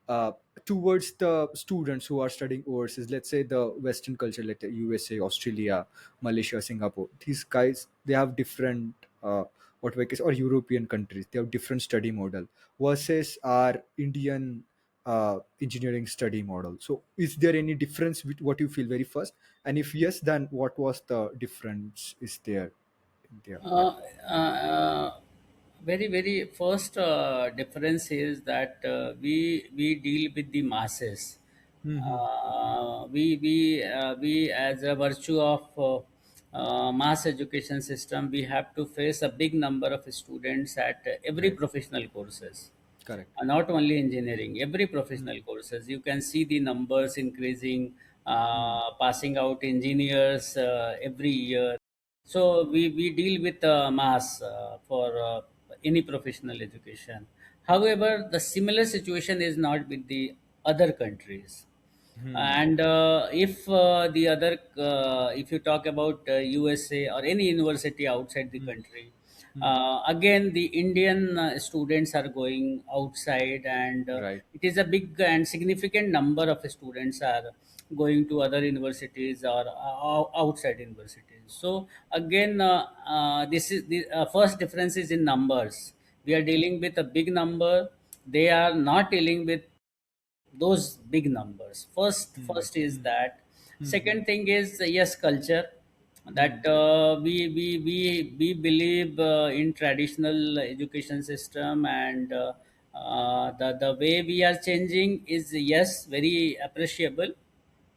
uh, towards the students who are studying overseas? Let's say the Western culture, like the USA, Australia, Malaysia, Singapore. These guys, they have different, what we call, or European countries. They have different study model versus our Indian engineering study model. So, is there any difference with what you feel very first? And if yes, then what was the difference? Is there in there? Yeah. Uh, uh, Very first difference is that we deal with the masses. Mm-hmm. We as a virtue of mass education system, we have to face a big number of students at every Right. professional courses. Correct. Not only engineering, every Mm. professional courses. You can see the numbers increasing, Mm. passing out engineers every year. So we deal with mass for any professional education. However, the similar situation is not with the other countries. Hmm. And if the other, if you talk about USA or any university outside the Hmm. country, Hmm. again the Indian students are going outside, and Right. it is a big and significant number of students are going to other universities or outside universities. So again, this is the first difference is in numbers. We are dealing with a big number. They are not dealing with those big numbers. Hmm. First is Hmm. that. Hmm. Second thing is, yes, culture, Hmm. that we believe in traditional education system, and the way we are changing is, yes, very appreciable.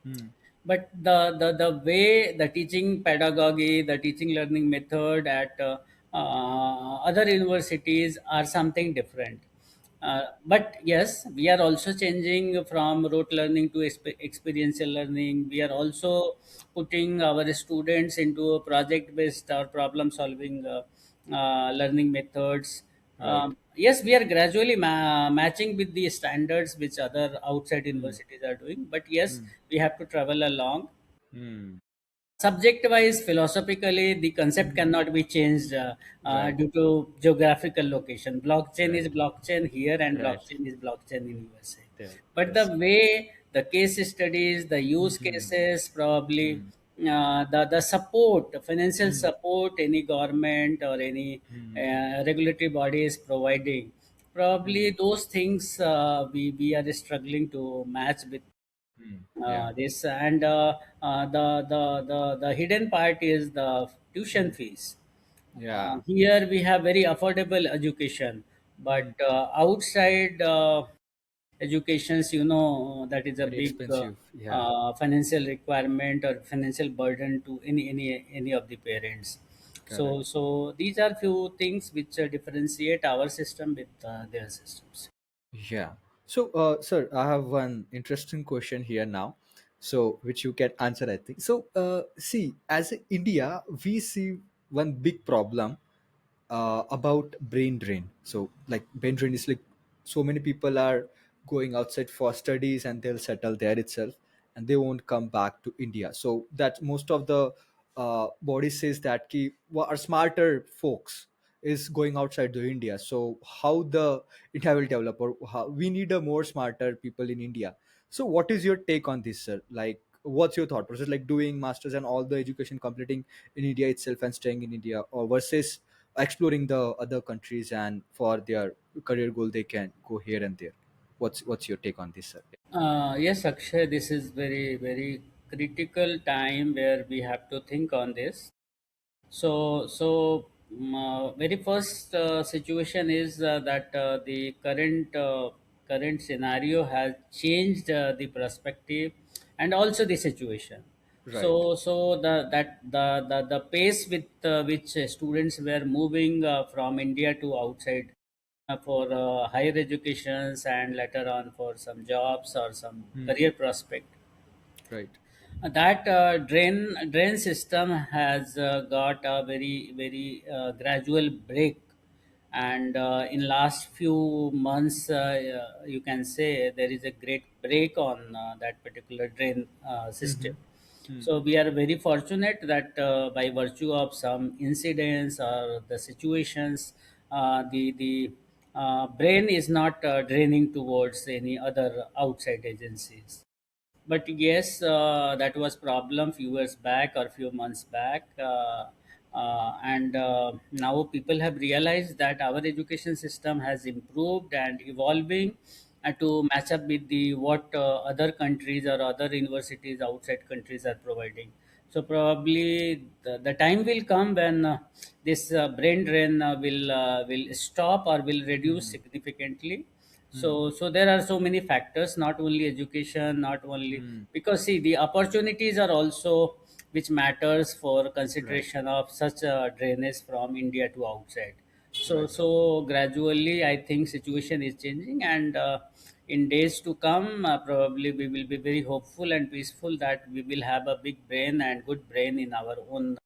Hmm. But the way the teaching pedagogy, the teaching learning method at other universities are something different. But yes, we are also changing from rote learning to experiential learning. We are also putting our students into a project based or problem solving learning methods. Right. Yes, we are gradually matching with the standards which other outside Hmm. universities are doing. But yes, Hmm. we have to travel along. Hmm. Subject wise, philosophically, the concept Hmm. cannot be changed Right. due to geographical location. Blockchain is Right. blockchain here, and Right. blockchain is blockchain in USA. There. But the Yes. way the case studies, the use Hmm. cases, probably Hmm. the support, the financial Hmm. support, any government or any Hmm. regulatory body is providing, probably Hmm. those things we are struggling to match with Hmm. Yeah. this. And the hidden part is the tuition Hmm. fees. Yeah. Here we have very affordable education, Hmm. but outside educations, that is a Very big expensive. Yeah. financial requirement or financial burden to any of the parents. Correct. So these are few things which differentiate our system with their systems. Yeah. So, sir, I have one interesting question here now, so which you can answer, I think. So, see, as a India, we see one big problem about brain drain. So, like brain drain is like so many people are going outside for studies and they'll settle there itself, and they won't come back to India. So that most of the body says that our smarter folks is going outside to India. So how the India will develop, or how we need a more smarter people in India. So what is your take on this, sir? Like, what's your thought process? Like doing masters and all the education completing in India itself and staying in India, or versus exploring the other countries and for their career goal they can go here and there. What's your take on this, sir? Yes, Akshay, this is very critical time where we have to think on this. So very first situation is that the current scenario has changed the perspective and also the situation. Right. So the pace with which students were moving from India to outside for higher educations and later on for some jobs or some Hmm. career prospect, Right. that drain system has got a very gradual break, and in last few months, you can say there is a great break on that particular drain system. Hmm. Hmm. So we are very fortunate that by virtue of some incidents or the situations, the brain is not draining towards any other outside agencies. But yes, that was problem few years back or few months back, and now people have realized that our education system has improved and evolving to match up with the what other countries or other universities outside countries are providing. So probably the time will come when this brain drain will stop or will reduce Hmm. significantly. Hmm. So there are so many factors, not only education, not only, Hmm. because see, the opportunities are also which matters for Right. consideration of such drainage from India to outside. So Right. so gradually, I think situation is changing, and in days to come, probably we will be very hopeful and peaceful that we will have a big brain and good brain in our own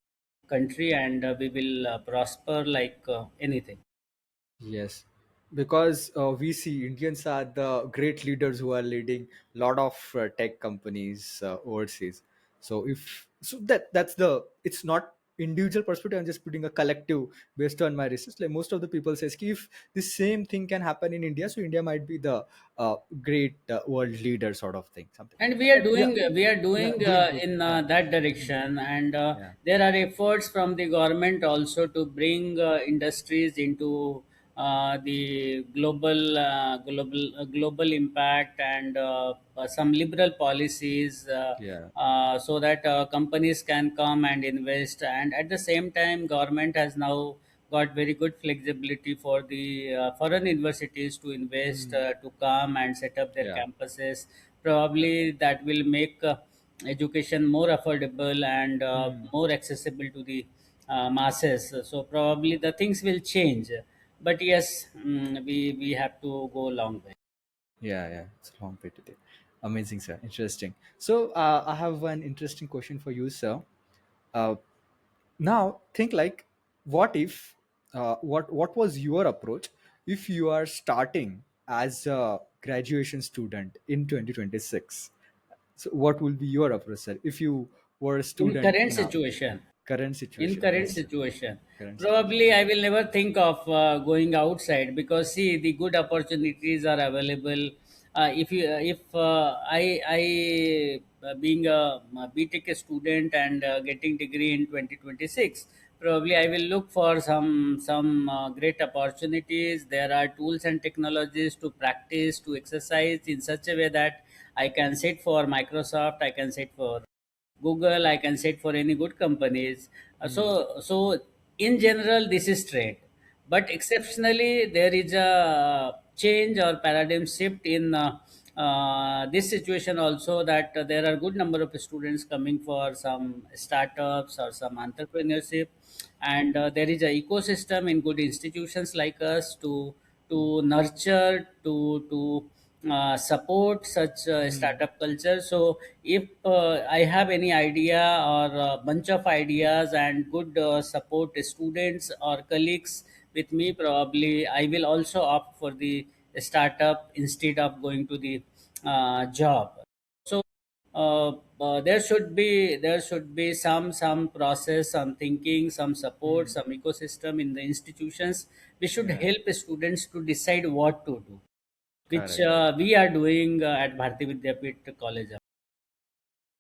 country, and we will prosper like anything. Yes, because we see Indians are the great leaders who are leading a lot of tech companies overseas. So if so that's the, it's not individual perspective. I'm just putting a collective based on my research. Like most of the people says ki if the same thing can happen in India, so India might be the great world leader sort of thing, something like And that. But yeah, we are yeah, doing doing good. in Yeah, that direction, and yeah, there are efforts from the government also to bring industries into the global impact, and some liberal policies, yeah. so that companies can come and invest. And at the same time, government has now got very good flexibility for the foreign universities to invest, Hmm. to come and set up their Yeah. campuses. Probably that will make education more affordable and Hmm. more accessible to the masses. So probably the things will change, but yes, we have to go a long way. Yeah, yeah, it's a long way to take. Amazing, sir. Interesting. So, I have one interesting question for you, sir. Uh, Now, think like, what if, what was your approach if you are starting as a graduation student in 2026? So, what will be your approach, sir, if you were a In student current now? situation, Current in situation, current yes, sir. situation, Current situation. probably I will never think of going outside, because see, the good opportunities are available. If you if I being a btech student and getting degree in 2026, probably I will look for some great opportunities. There are tools and technologies to practice, to exercise in such a way that I can sit for Microsoft, I can sit for Google, I can set for any good companies. Hmm. So in general, this is trend, but exceptionally there is a change or paradigm shift in this situation also, that there are good number of students coming for some startups or some entrepreneurship, and there is a ecosystem in good institutions like us to nurture, to support such Hmm. startup culture. So if I have any idea or a bunch of ideas and good support students or colleagues with me, probably I will also opt for the startup instead of going to the job. So there should be some process, some thinking, some support, Hmm. some ecosystem in the institutions. We should Yeah. help students to decide what to do, which Correct. we are doing at Bharati Vidyapeeth College.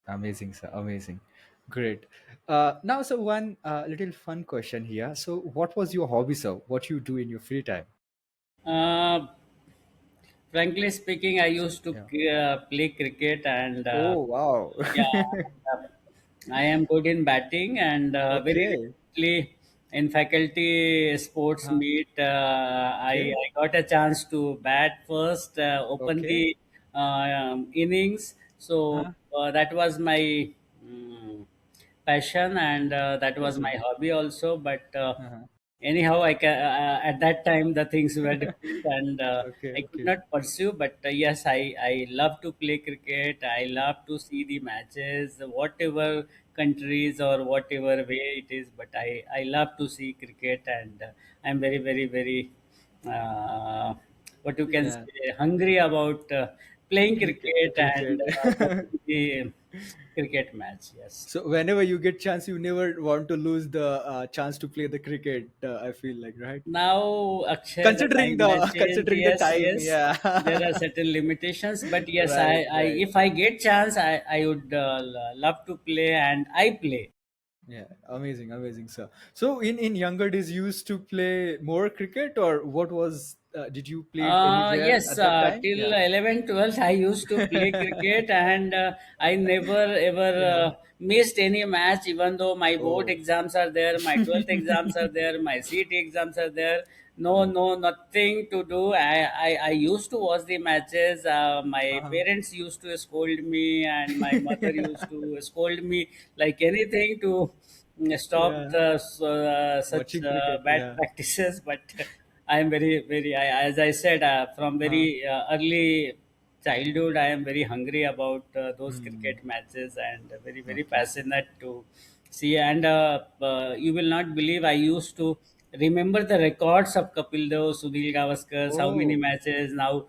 Amazing, sir. Amazing. Great. Now, so one little fun question here. So, what was your hobby, sir? What you do in your free time? Uh, Frankly speaking, I used to Yeah. play cricket, and Oh, wow. yeah, and, I am good in batting, and very Okay. recently in faculty sports Huh. meet, Okay. I got a chance to bat first, open Okay. the innings. So Huh. that was my passion, and that was Oh. my hobby also. But Uh-huh. anyhow, I can, at that time the things were different, and Okay. I could Okay. not pursue. But yes, I love to play cricket. I love to see the matches, whatever countries or whatever way it is. But I love to see cricket, and I'm very very very uh, what you can Yeah. say, hungry about playing Cricket. cricket and Cricket. watching the cricket match. Yes. So, whenever you get chance, you never want to lose the chance to play the cricket. I feel like, right? Now, Akshay, the Considering time has the changed. considering the Yes, time, yes, there are yeah. certain limitations, but yes, Right. Right. if I get chance, I would love to play, and I play. Yeah, amazing, amazing, sir. So in younger days, you used to play more cricket, or what was Did you play anywhere Yes, at that time? till Yeah. 11, 12, I used to play cricket, and I never ever Yeah. missed any match, even though my board Oh. exams are there, my 12th exams are there, my CT exams are there. No, Oh. no, nothing to do. I used to watch the matches. My Uh-huh. parents used to scold me, and my mother used to scold me like anything to stop Yeah. such Watching cricket. bad Yeah. practices. But I am as I said, from Uh-huh. very early childhood, I am very hungry about those Hmm. cricket matches, and very, very Okay. passionate to see. And you will not believe, I used to remember the records of Kapil Dev, Sunil Gavaskar, how many Oh, matches now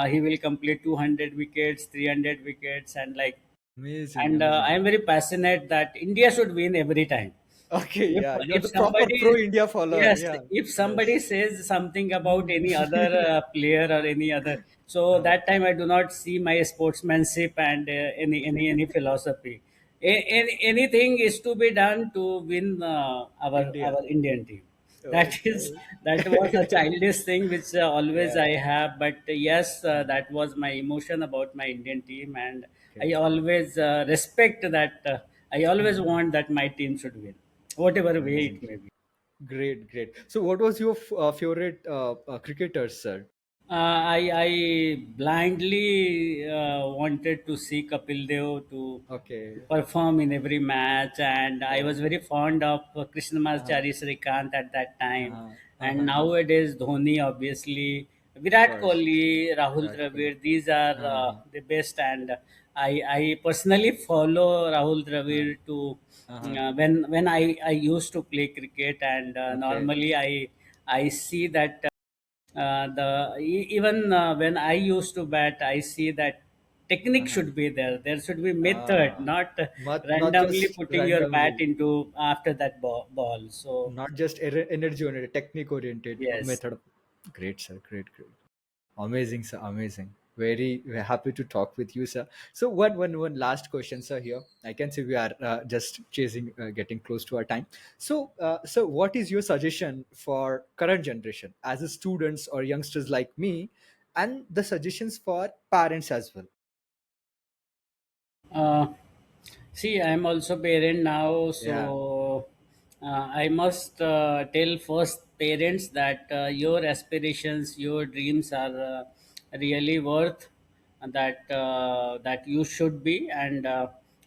he will complete 200 wickets, 300 wickets, and like. amazing, And I amazing. am very passionate that India should win every time. Okay, if yeah, you're if the proper pro somebody India follower. Yes, Yeah. if Yes. somebody says something about Hmm. any other player or any other, so Uh, that time I do not see my sportsmanship and any philosophy. Anything is to be done to win India. our Indian team. That is Okay. that was a childish thing which always Yeah. I have. But yes, Hmm. that was my emotion about my Indian team, and I Okay. always respect that. I always Hmm. want that my team should win, whatever way Amazing. it may be. Great, great. So, what was your favorite cricketer, sir? I blindly wanted to see Kapil Dev to Okay. perform in every match, and I was Oh. very fond of Uh-huh. Krishnamacharya Srikanth at that time. Uh-huh. And Uh-huh. nowadays, Dhoni, obviously, Of Virat course. Kohli, Rahul Virat Kohli. Dravid, these are Uh-huh. the best. And I personally follow Rahul Uh-huh. Dravid to Uh-huh. when I used to play cricket, and Okay. normally I see that. Even when I used to bat, I see that technique Uh-huh. should be there. There should be method, Ah. not Not randomly just putting your bat randomly. into after that ball. So Not just energy oriented, technique oriented yes. method. Great, sir. Great, great. Amazing, sir. Amazing. Very happy to talk with you, sir. So, one last question, sir. Here, I can see we are just chasing, getting close to our time. So, so what is your suggestion for current generation as a students or youngsters like me, and the suggestions for parents as well? Uh, See, I am also parent now, Yeah. so I must tell first parents that your aspirations, your dreams are really worth that you should be, and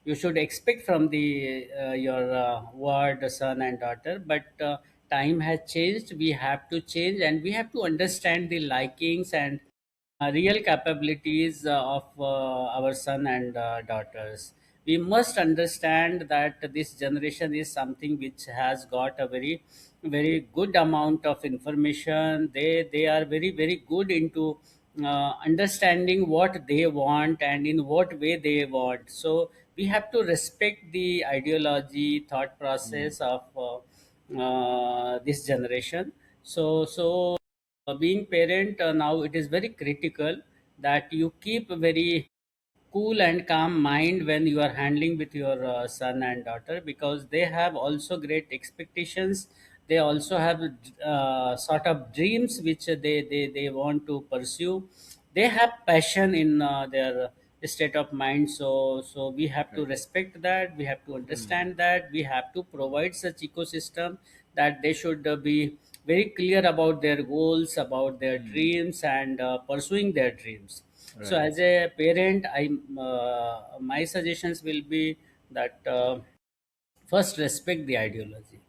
you should expect from the your ward son and daughter. But time has changed. We have to change, and we have to understand the likings and real capabilities of our son and daughters. We must understand that this generation is something which has got a very, very good amount of information. They are very good into understanding what they want and in what way they want. So we have to respect the ideology, thought Mm. process of this generation. So being parent now, it is very critical that you keep a very cool and calm mind when you are handling with your son and daughter, because they have also great expectations. They also have sort of dreams which they want to pursue. They have passion in their state of mind. So we have to Right. respect that, we have to Mm. understand that, we have to provide such ecosystem that they should be very clear about their goals, about their Mm. dreams, and pursuing their dreams. So Right. as a parent, my suggestions will be that first, respect the ideology.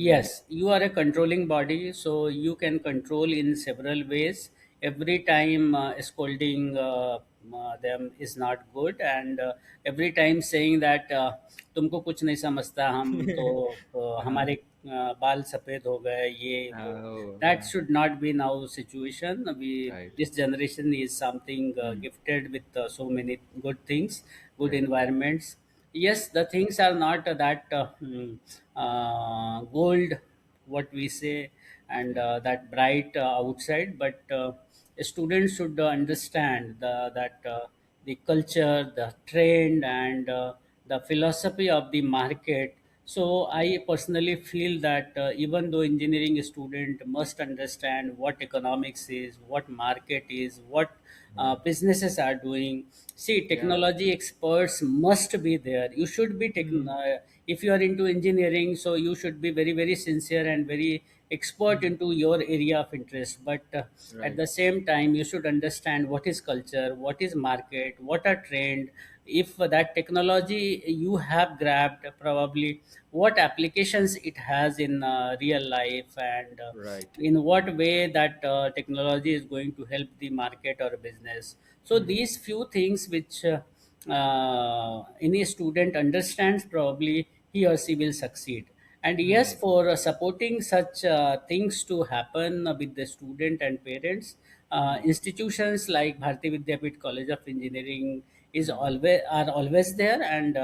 Mm. Yes, you are a controlling body, so you can control in several ways. Every time scolding them is not good, and every time saying that तुमको कुछ नहीं समझता, हम तो Uh-huh. हमारे बाल सफ़ेद हो गए, ये वो. Oh, That should not be now situation. right. This generation is something Mm. gifted with so many good things, good Right. environments. Yes, the things are not that gold, what we say, and Okay. that bright outside. But students should understand that the culture, the trend, and the philosophy of the market So I personally feel that even though engineering student must understand what economics is, what market is, what Right. businesses are doing. See, Yeah. technology experts must be there. You should be Hmm. if you are into engineering, so you should be very very sincere and very expert Hmm. into your area of interest. But at Right. the same time, you should understand what is culture, what is market, what are trend. If that technology you have grabbed, probably what applications it has in real life, and Right. in what way that technology is going to help the market or business. So Hmm. these few things which any student understands, probably he or she will succeed. And yes, Hmm. for supporting such things to happen with the student and parents, Hmm. institutions like Bharati Vidyapeeth College of Engineering is Hmm. always there. And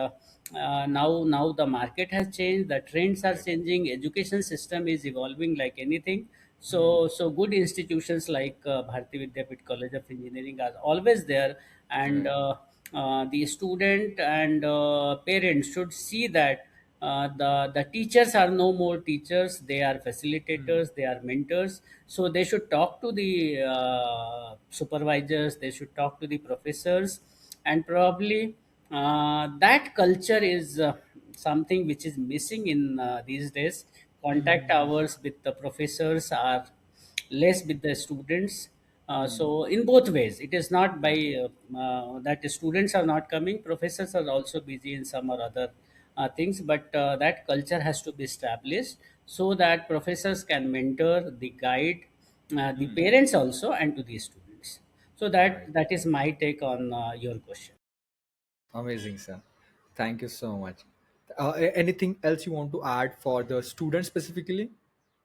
now the market has changed, the trends are Right. changing, education system is evolving like anything. Hmm. So good institutions like Bharati Vidyapeeth College of Engineering are always there. And Right. the student and parents should see that the teachers are no more teachers, they are Hmm. facilitators, they are mentors. So they should talk to the supervisors, they should talk to the professors. And probably that culture is something which is missing in these days. Contact Hmm. hours with the professors are less with the students. Hmm. So in both ways, it is not by Right. that the students are not coming, professors are also busy in some or other things. But that culture has to be established, so that professors can mentor the guide the Hmm. parents also, and to the students. So Right. that is my take on your question. Amazing, sir. Thank you so much. Anything else you want to add for the students specifically,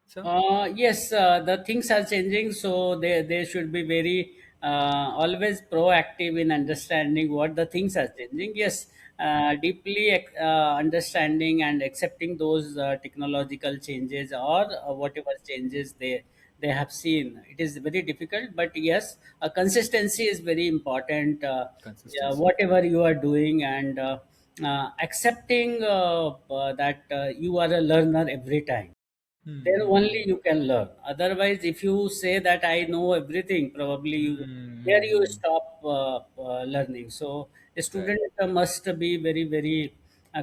sir? Yes, the things are changing, so they should be very always proactive in understanding what the things are changing. Yes, deeply understanding and accepting those technological changes, or whatever changes they have seen. It is very difficult, but yes, consistency is very important. Yeah, Consistency. whatever you are doing, and accepting that you are a learner every time, Hmm. then Hmm. only Hmm. you can learn. Otherwise, if you say that I know everything, probably Hmm. you there Hmm. you Hmm. stop learning. So a Right. student must be very very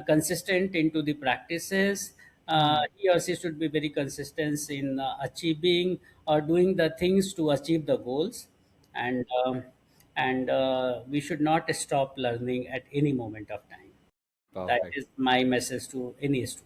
consistent into the practices. Hmm. He or she should be very consistent in achieving or doing the things to achieve the goals. And we should not stop learning at any moment of time. That Perfect. is my message to any student.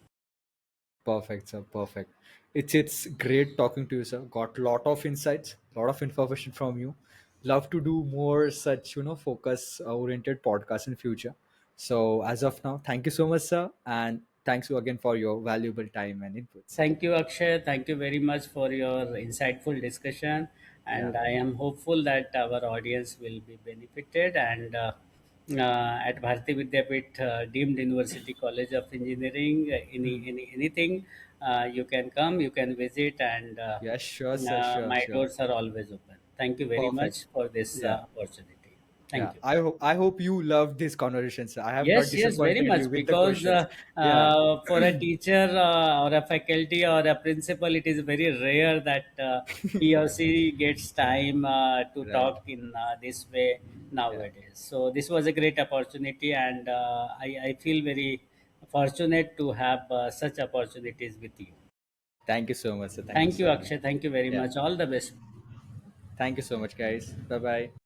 Perfect, sir. Perfect. It's great talking to you, sir. Got lot of insights, lot of information from you. Love to do more such focus oriented podcasts in future. So as of now, thank you so much, sir, and thanks you again for your valuable time and inputs. Thank you, Akshay. Thank you very much for your insightful discussion. Yeah. And I am hopeful that our audience will be benefited. And at Bharati Vidyapeeth, deemed University College of Engineering, Hmm. anything, you can come, you can visit, and Yeah. Sure, sir. Sure. my Sure. doors are always open. Thank you very Perfect. much for this Yeah. opportunity. Yeah. Thank you. I hope you love this conversation, sir. I have not Yes, yes, very disappointed much. you with the Because questions. Yeah. for a teacher or a faculty or a principal, it is very rare that he or she gets time to Right. talk in this way Yeah. nowadays. So this was a great opportunity, and I feel very fortunate to have such opportunities with you. Thank you so much, sir. Thank you Thank you, so much. Akshay. Thank you very Yeah. much. All the best. Thank you so much, guys. Bye bye.